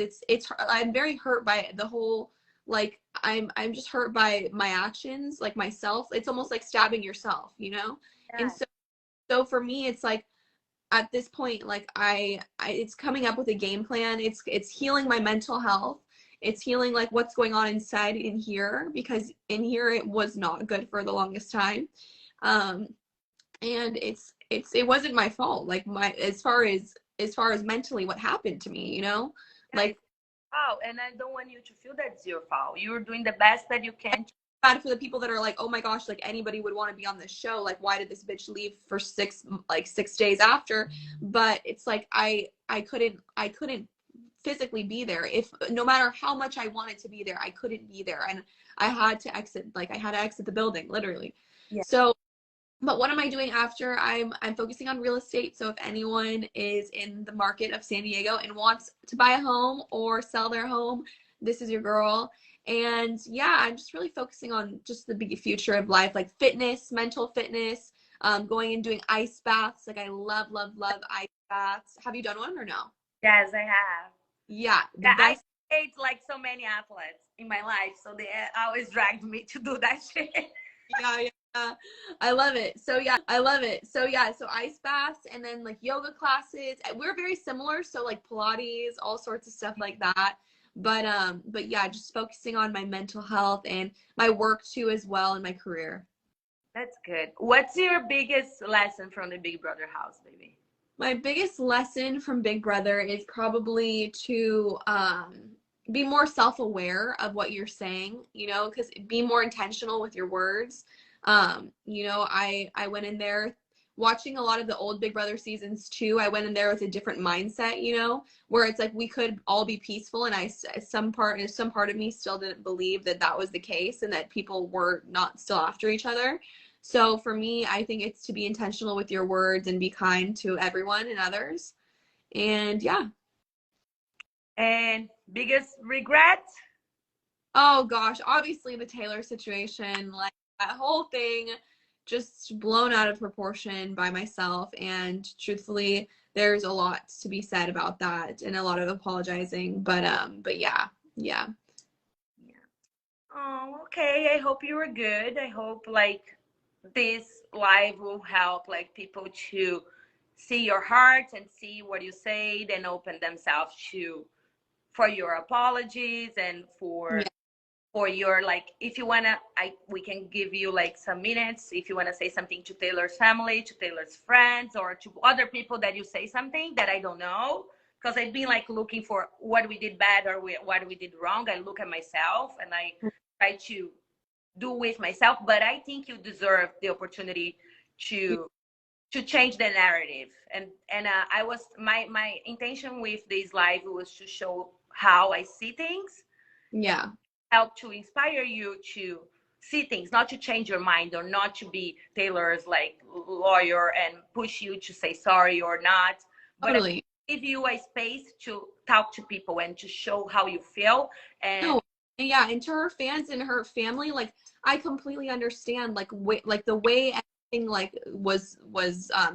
I'm very hurt by the whole, like, I'm just hurt by my actions, like myself. It's almost like stabbing yourself, And so for me, it's like, at this point, like it's coming up with a game plan. It's healing my mental health. It's healing like what's going on inside in here because in here it was not good for the longest time. And it wasn't my fault. Like as far as mentally what happened to me, like. Oh, and I don't want you to feel that it's your fault. You're doing the best that you can. Bad for the people that are like, oh my gosh, like anybody would want to be on this show. Like, why did this bitch leave for 6 days after? But it's like I couldn't physically be there. If no matter how much I wanted to be there, I couldn't be there, and I had to exit. Like I had to exit the building, literally. So. But what am I doing after? I'm focusing on real estate. So if anyone is in the market of San Diego and wants to buy a home or sell their home, this is your girl. And yeah, I'm just really focusing on just the big future of life, like fitness, mental fitness, going and doing ice baths. Like I love, love, love ice baths. Have you done one or no? Yes, I have. Yeah, the Yeah, I best. hate like so many athletes in my life, so they always dragged me to do that shit. Yeah, yeah. I love it. So yeah, I love it. So yeah, so ice baths and then like yoga classes. We're very similar, so like Pilates, all sorts of stuff like that. But yeah, just focusing on my mental health and my work too as well and my career. That's good. What's your biggest lesson from the Big Brother house, baby? My biggest lesson from Big Brother is probably to be more self-aware of what you're saying, you know, because be more intentional with your words. You know, I went in there watching a lot of the old Big Brother seasons too. I went in there with a different mindset, you know, where it's like we could all be peaceful, and some part of me still didn't believe that that was the case and that people were not still after each other. So for me, I think it's to be intentional with your words and be kind to everyone and others. And yeah. And biggest regret? Oh gosh, obviously the Taylor situation, like that whole thing just blown out of proportion by myself. And truthfully, there's a lot to be said about that and a lot of apologizing. But yeah, yeah. Yeah. Oh, okay. I hope you were good. I hope like this live will help like people to see your heart and see what you said and open themselves to for your apologies and Yeah. for your like if you wanna we can give you like some minutes if you wanna say something to Taylor's family, to Taylor's friends, or to other people that you say something that I don't know, because I've been like looking for what we did bad or what we did wrong. I look at myself and I try to do with myself, but I think you deserve the opportunity to change the narrative. And I was my intention with this live was to show how I see things, Yeah. help to inspire you to see things, not to change your mind or not to be Taylor's like lawyer and push you to say sorry or not, but Totally. give you a space to talk to people and to show how you feel. And No, yeah, and to her fans and her family, like I completely understand, like the way everything like was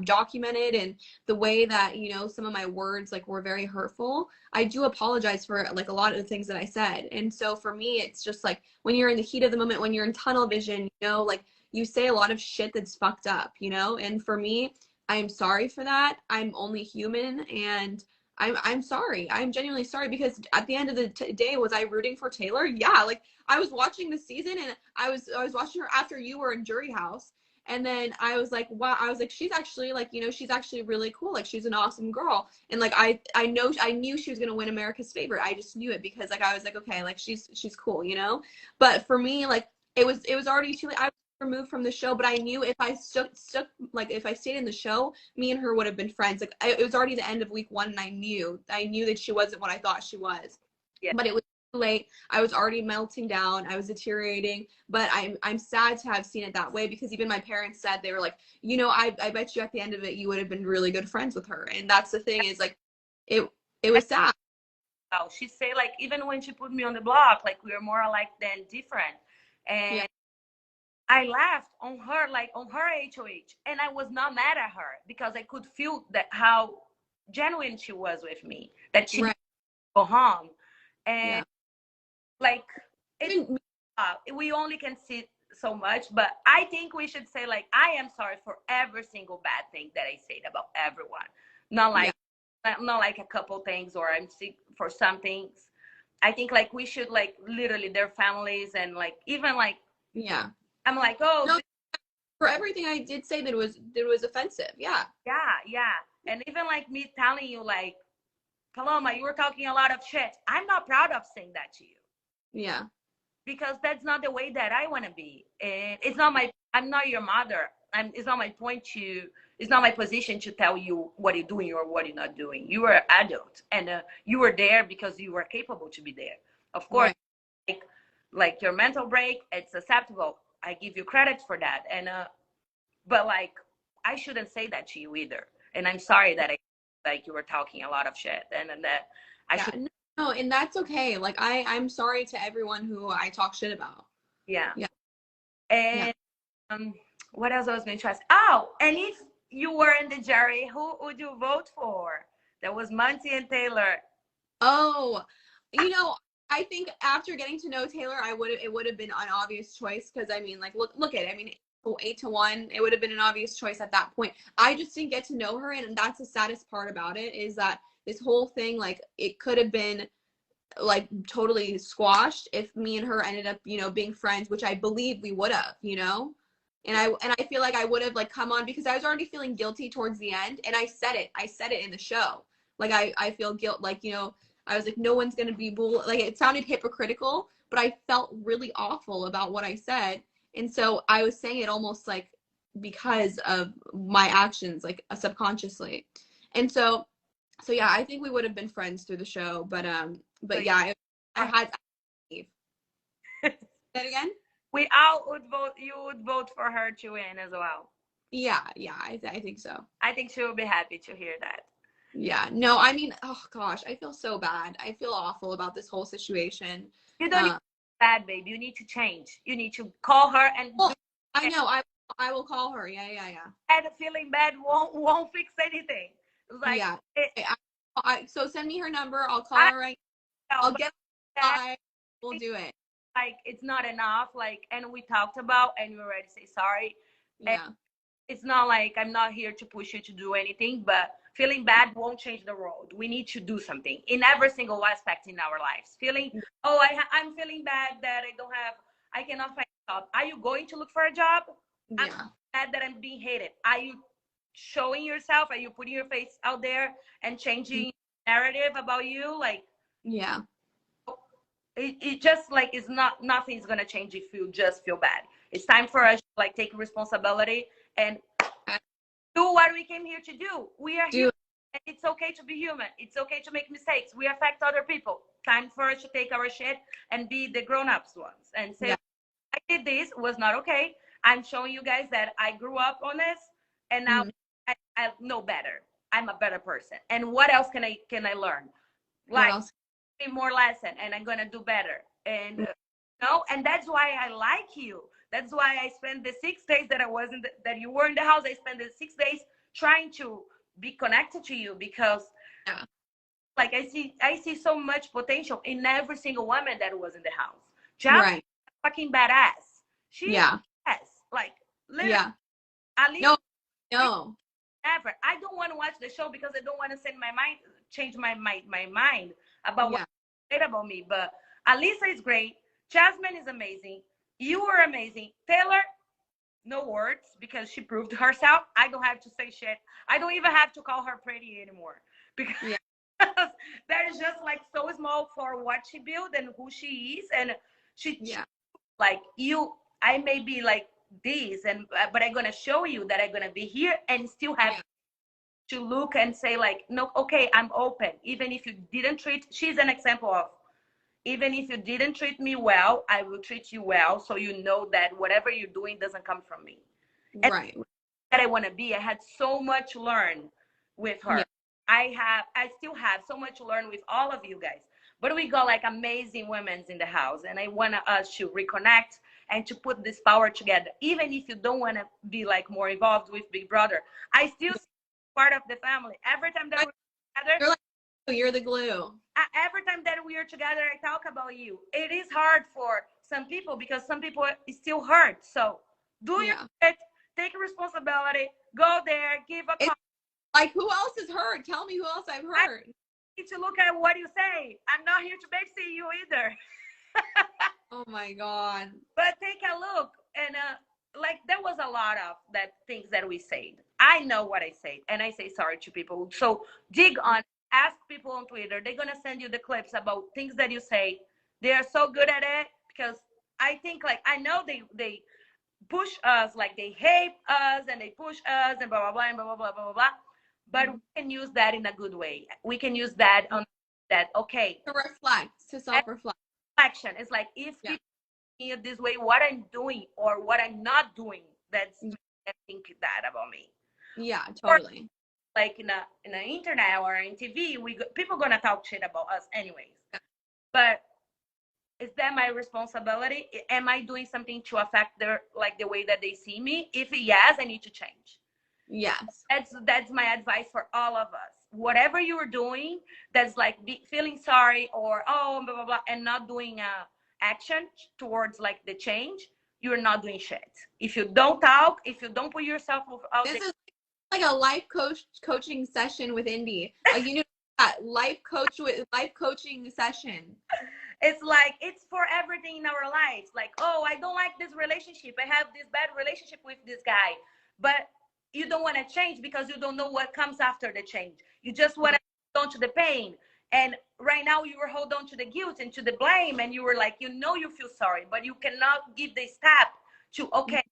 documented and the way that you know some of my words like were very hurtful. I do apologize for like a lot of the things that I said, and so for me, it's just like when you're in the heat of the moment, when you're in tunnel vision, you know, like you say a lot of shit that's fucked up, you know, and for me, I am sorry for that. I'm only human, and I'm sorry. I'm genuinely sorry because at the end of the day, was I rooting for Taylor? Yeah, like I was watching the season and I was watching her after you were in Jury House, and then I was like, wow. I was like, she's actually like you know she's actually really cool. Like she's an awesome girl, and like I knew she was gonna win America's Favorite. I just knew it because like I was like okay like she's cool, you know. But for me like it was already too late. I was removed from the show, but I knew if I stuck like if I stayed in the show, me and her would have been friends. Like it was already the end of week 1, and I knew that she wasn't what I thought she was. yeah, But it was too late. I was already melting down. I was deteriorating. But I'm sad to have seen it that way because even my parents said they were like, you know, I bet you at the end of it you would have been really good friends with her. And that's the thing is like it it was sad. she say like even when she put me on the block, like we were more alike than different. Yeah. And I laughed on her, like on her HOH, and I was not mad at her because I could feel that how genuine she was with me, that she Right. go home, Yeah. and like it. Even We only can see so much, but I think we should say like I am sorry for every single bad thing that I said about everyone, not yeah. like not like a couple things or I'm sick for some things. I think like we should like literally their families and like even like Yeah. I'm like oh No, for everything I did say that was offensive. Yeah. yeah. And even like me telling you, like, Paloma, you were talking a lot of shit. I'm not proud of saying that to you Yeah. because that's not the way that I want to be. And I'm not your mother. It's not my point to, it's not my position to tell you what you're doing or what you're not doing. You are an adult and you were there because you were capable to be there. Of course, Right. like your mental break, it's acceptable. I give you credit for that. And, but like I shouldn't say that to you either. And I'm sorry that I like you were talking a lot of shit and that I Yeah. should No, and that's okay. Like I'm sorry to everyone who I talk shit about. Yeah. Yeah. Yeah. And what else I was going to ask? Oh, and if you were in the jury, who would you vote for? There was Monty and Taylor. Oh, you know, I think after getting to know Taylor, it would have been an obvious choice because I mean, like look at it. I mean, 8-1, it would have been an obvious choice at that point. I just didn't get to know her, and that's the saddest part about it is that this whole thing, like, it could have been like totally squashed if me and her ended up, being friends, which I believe we would have, and I feel like I would have like come on because I was already feeling guilty towards the end, and I said it in the show. Like I feel guilt, like, I was like, no one's gonna be like, it sounded hypocritical, but I felt really awful about what I said, and so I was saying it almost like because of my actions, like subconsciously, and so yeah, I think we would have been friends through the show, but yeah, I had to leave. Say that again? We all would vote. You would vote for her to win as well. Yeah, I think so. I think she will be happy to hear that. Yeah, no, I mean, oh gosh, I feel so bad. I feel awful about this whole situation. You don't need to be bad, babe. You need to change. You need to call her and. Well, I know. I will call her. Yeah. And feeling bad won't fix anything. Like Yeah. So send me her number. I'll call her right. I'll get. We'll do it. Like it's not enough. Like, and we talked about, and you already say sorry. Yeah. And it's not like I'm not here to push you to do anything, but feeling bad won't change the world. We need to do something in every single aspect in our lives. I'm feeling bad that I cannot find a job. Are you going to look for a job? Yeah. I'm mad that I'm being hated. Are you showing yourself? Are you putting your face out there and changing narrative about you? Like, yeah. It just like is not nothing's gonna change if you just feel bad. It's time for us to like take responsibility and do what we came here to do. We are human. It's okay to be human. It's okay to make mistakes. We affect other people. Time for us to take our shit and be the grown-ups ones and say, I did this, was not okay. I'm showing you guys that I grew up on this, and now I know better. I'm a better person. And what else can I learn? Like more lesson, and I'm gonna do better. And and that's why I like you. That's why I spent the 6 days that you were in the house. I spent the 6 days trying to be connected to you because like I see so much potential in every single woman that was in the house. Just fucking badass. She yes, like literally. At least no. Never. I don't want to watch the show because I don't want to change my mind about what they said about me. But Alisa is great. Jasmine is amazing. You were amazing. Taylor, no words because she proved herself. I don't have to say shit. I don't even have to call her pretty anymore because that is just like so small for what she built and who she is. And she like you. I may be like this, but I'm gonna show you that I'm gonna be here and still have to look and say like, no, okay, I'm open. Even if you didn't she's an example of, even if you didn't treat me well, I will treat you well. So you know that whatever you're doing doesn't come from me. And that I want to be. I had so much to learn with her. I still have so much to learn with all of you guys. But we got like amazing women in the house, and I want us to reconnect and to put this power together. Even if you don't want to be like more involved with Big Brother, I still see part of the family. Every time that we're together, you're the glue. Every time that we are together, I talk about you. It is hard for some people because some people still hurt. So do your shit, take responsibility, go there, give a call. Like, who else is hurt? Tell me who else I've hurt. I need to look at what you say. I'm not here to babysit you either. Oh my God. But take a look, and like there was a lot of that things that we said. I know what I said, and I say sorry to people. So dig on, ask people on Twitter. They're gonna send you the clips about things that you say. They are so good at it because I think like I know they push us, like they hate us and they push us and blah blah blah and blah blah blah blah blah blah. But we can use that in a good way. We can use that on that. Okay. To reflect, to self-reflect. Reflection. It's like if people see it this way, what I'm doing or what I'm not doing, that's I think that about me. Yeah, totally. like in the internet or in TV, people gonna talk shit about us anyways. But is that my responsibility? Am I doing something to affect their like the way that they see me? If yes, I need to change. Yes. That's my advice for all of us. Whatever you're doing, that's like feeling sorry or oh blah blah blah, and not doing action towards like the change, you're not doing shit. If you don't talk, if you don't put yourself out This there, is like a coaching session with Indy. Like you know that life coaching session. it's like it's for everything in our lives. Like, oh, I don't like this relationship. I have this bad relationship with this guy, but you don't want to change because you don't know what comes after the change. You just want to hold on to the pain. And right now you were hold on to the guilt and to the blame, and you were like, you know, you feel sorry, but you cannot give the step to okay,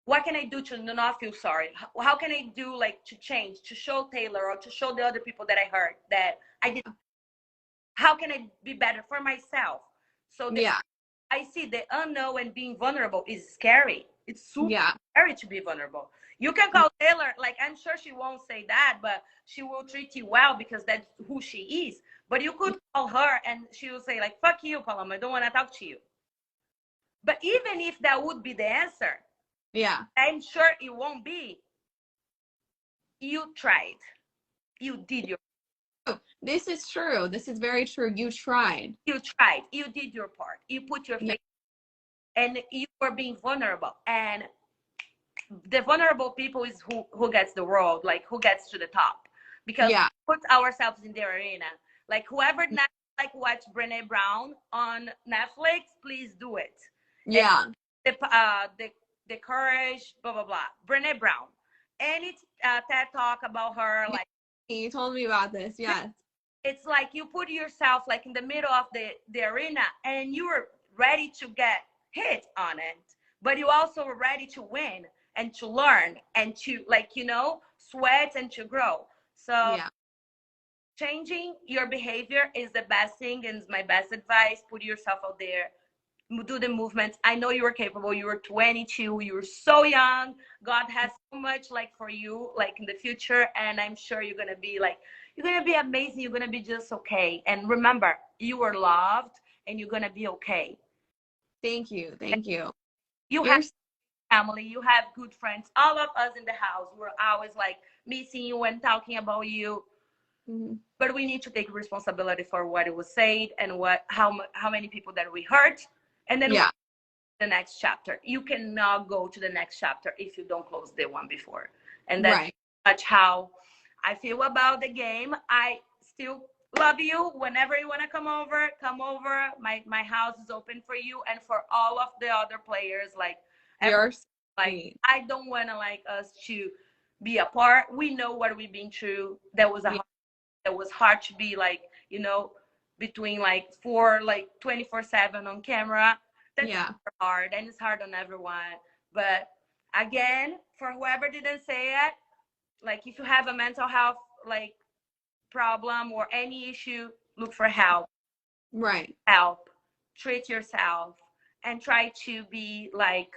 what can I do to not feel sorry? How can I do like to change, to show Taylor or to show the other people that I hurt that I did? How can I be better for myself? So Yeah. I see the unknown and being vulnerable is scary. It's super scary to be vulnerable. You can call Taylor, like I'm sure she won't say that, but she will treat you well because that's who she is. But you could call her and she will say like, fuck you, Paloma, I don't want to talk to you. But even if that would be the answer, yeah, I'm sure it won't be. You tried. You did your this is true. This is very true. You tried. You tried. You did your part. You put your face and you were being vulnerable. And the vulnerable people is who gets the world, like who gets to the top. Because we put ourselves in the arena. Like whoever like watch Brené Brown on Netflix, please do it. Yeah. And the courage, blah blah blah. Brené Brown. Any TED talk about her, like you told me about this. Yes. It's like you put yourself like in the middle of the arena and you're ready to get hit on it, but you also are ready to win and to learn and to like, you know, sweat and to grow. So changing your behavior is the best thing and is my best advice. Put yourself out there, do the movements. I know you are capable. You are 22. You're so young. God has so much like for you, like in the future. And I'm sure you're going to be like, you're going to be amazing. You're going to be just okay. And remember, you are loved and you're going to be okay. Thank you. Thank you. You have family. You have good friends. All of us in the house, we're always like missing you and talking about you. Mm-hmm. But we need to take responsibility for what it was said and how many people that we hurt. And then the next chapter. You cannot go to the next chapter if you don't close the one before. And that's much how I feel about the game. I still love you. Whenever you want to come over, come over. My house is open for you and for all of the other players. Like, I don't want to like us to be apart. We know what we've been through. That was hard to be like, you know, between like 24/7 on camera. That's hard and it's hard on everyone. But again, for whoever didn't say it, like if you have a mental health like problem or any issue, look for help. Help, treat yourself and try to be like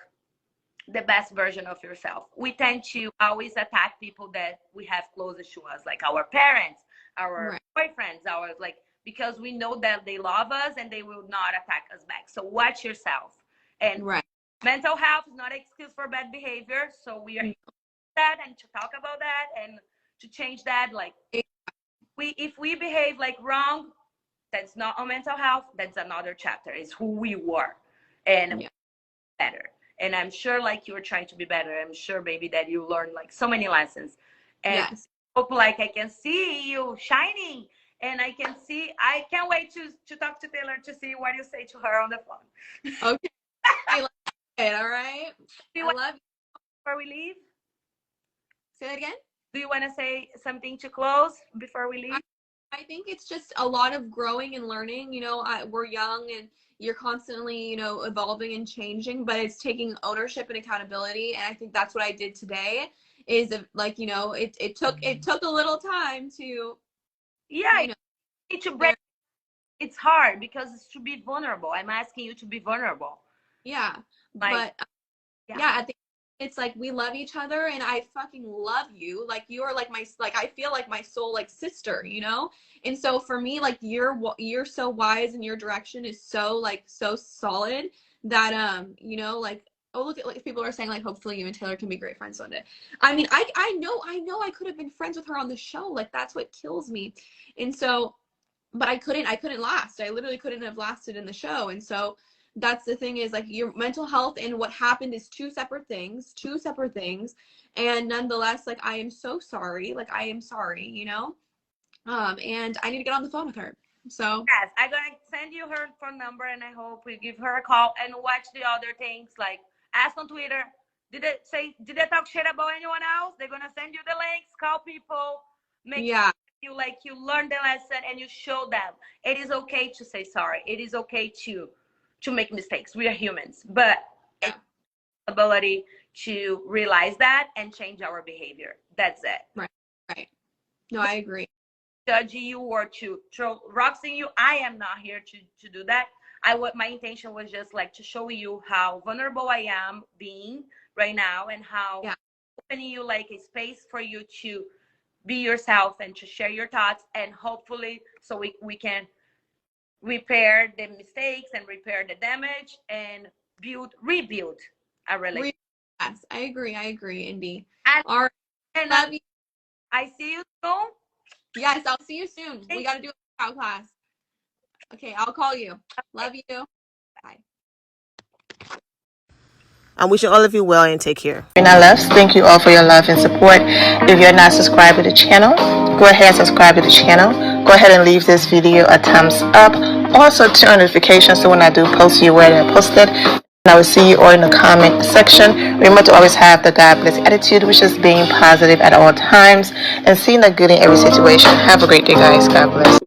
the best version of yourself. We tend to always attack people that we have closest to us, like our parents, our boyfriends, our like, because we know that they love us and they will not attack us back. So watch yourself. And mental health is not an excuse for bad behavior. So we are here to that and to talk about that and to change that. Like if we behave like wrong, that's not on mental health. That's another chapter. It's who we were and better. And I'm sure like you were trying to be better. I'm sure, baby, that you learned like so many lessons. And hope like I can see you shining. And I can't wait to talk to Taylor to see what you say to her on the phone. Okay. All right. I love you. Before we leave? Say that again? Do you want to say something to close before we leave? I think it's just a lot of growing and learning. You know, we're young and you're constantly, you know, evolving and changing, but it's taking ownership and accountability. And I think that's what I did today is like, you know, it took a little time to, you know, to break. It's hard because it's to be vulnerable. I'm asking you to be vulnerable. But at the it's like we love each other and I fucking love you. Like you are like my, like I feel like my soul like sister, you know? And so for me, like you're so wise and your direction is so like so solid that you know, like, oh look at, like people are saying like hopefully you and Taylor can be great friends one day. I mean, I know I could have been friends with her on the show. Like that's what kills me. And so, but I couldn't last. I literally couldn't have lasted in the show. And so that's the thing, is like your mental health and what happened is two separate things. And nonetheless, like I am so sorry. Like I am sorry, you know? And I need to get on the phone with her. So yes, I'm gonna send you her phone number, and I hope we give her a call and watch the other things. Like ask on Twitter, did they talk shit about anyone else? They're gonna send you the links, call people, make yeah, you like you learn the lesson and you show them it is okay to say sorry. It is okay to make mistakes. We are humans, but yeah. it's ability to realize that and change our behavior. That's it. Right. No, I agree. Judging you or to throw rocks in you, I am not here to do that. My intention was just like to show you how vulnerable I am being right now, and how opening you like a space for you to be yourself and to share your thoughts, and hopefully so we can repair the mistakes and repair the damage and rebuild a relationship. Yes, I agree, Indy. And, All right. and Love you. I see you soon. Yes, I'll see you soon. We got to do a workout class. Okay, I'll call you. Love you. Bye. I'm wishing all of you well and take care. If you're not left, thank you all for your love and support. If you're not subscribed to the channel, go ahead and subscribe to the channel. Go ahead and leave this video a thumbs up. Also turn on notifications so when I do post, you're aware that I posted. And I will see you all in the comment section. Remember to always have the God bless attitude, which is being positive at all times and seeing the good in every situation. Have a great day, guys. God bless.